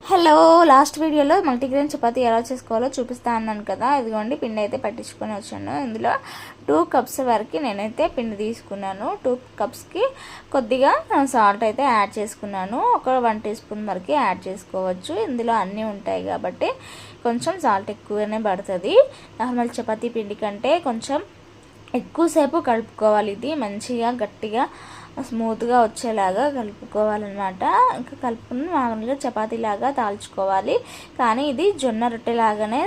Hello, last వీడియోలో multigrain chapati ఎలా చేసుకోవాలో చూపిస్తా అన్నాను కదా. ఇదిగోండి, పిండి అయితే పట్టించుకొని వచ్చాను. ఇందులో 2 కప్స్ వరకు నేనైతే పిండి తీసుకున్నాను. 2 కప్స్కి కొద్దిగా సాల్ట్ అయితే యాడ్ చేసుకున్నాను. ఒక 1 టీ స్పూన్ వరకు యాడ్ చేసుకోవచ్చు. ఇందులో అన్నీ ఉంటాయి కాబట్టి కొంచెం సాల్ట్ ఎక్కువనే పడుతుంది. నార్మల్ చపాతీ పిండి కంటే కొంచెం ఎక్కువసేపు కలుపుకోవాలి. ఇది మంచిగా గట్టిగా స్మూత్గా వచ్చేలాగా కలుపుకోవాలన్నమాట. ఇంకా కలుపుకుని మామూలుగా చపాతీలాగా తాల్చుకోవాలి. కానీ ఇది జొన్న రొట్టెలాగానే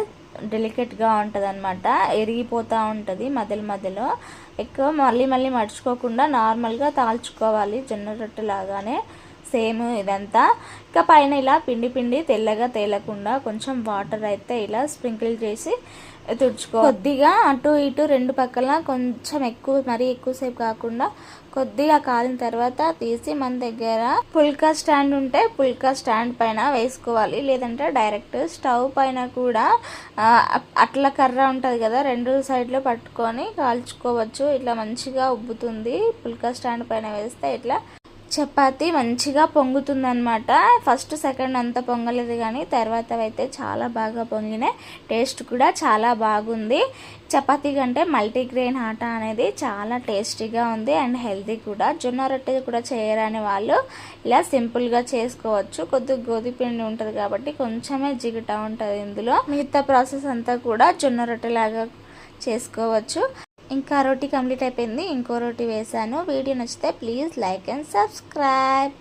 డెలికేట్గా ఉంటుంది అనమాట. ఎరిగిపోతూ ఉంటుంది మధ్యలో. ఎక్కువ మళ్ళీ మడుచుకోకుండా నార్మల్గా తాల్చుకోవాలి, జొన్న రొట్టెలాగానే సేమ్ ఇదంతా. ఇంకా పైన ఇలా పిండి తెల్లగా తేలకుండా కొంచెం వాటర్ అయితే ఇలా స్ప్రింకిల్ చేసి తుడుచుకో. కొద్దిగా అటు ఇటు 2 పక్కల కొంచెం మరీ ఎక్కువసేపు కాకుండా కొద్దిగా కాలిన తర్వాత తీసి మన దగ్గర పుల్కా స్టాండ్ ఉంటే పుల్కా స్టాండ్ పైన వేసుకోవాలి. లేదంటే డైరెక్ట్ స్టవ్ పైన కూడా అట్ల కర్ర ఉంటుంది కదా, 2 సైడ్లో పట్టుకొని కాల్చుకోవచ్చు. ఇట్లా మంచిగా ఉబ్బుతుంది. పుల్కా స్టాండ్ పైన వేస్తే ఇట్లా చపాతీ మంచిగా పొంగుతుందన్నమాట. ఫస్ట్ సెకండ్ అంతా పొంగలేదు, కానీ తర్వాత అయితే చాలా బాగా పొంగినాయి. టేస్ట్ కూడా చాలా బాగుంది. చపాతీ కంటే మల్టీగ్రెయిన్ ఆటా అనేది చాలా టేస్టీగా ఉంది అండ్ హెల్తీ కూడా. జొన్న రొట్టె కూడా చేయరాని వాళ్ళు ఇలా సింపుల్గా చేసుకోవచ్చు. కొద్దిగా గోధుమ పిండి ఉంటుంది కాబట్టి కొంచెమే జిగుటా ఉంటుంది ఇందులో. మిగతా ప్రాసెస్ అంతా కూడా జొన్న రొట్టెలాగా చేసుకోవచ్చు. ఇంకా రోటీ కంప్లీట్ అయిపోయింది. ఇంకో రోటీ వేసాను. వీడియో నచ్చితే ప్లీజ్ లైక్ అండ్ సబ్స్క్రైబ్.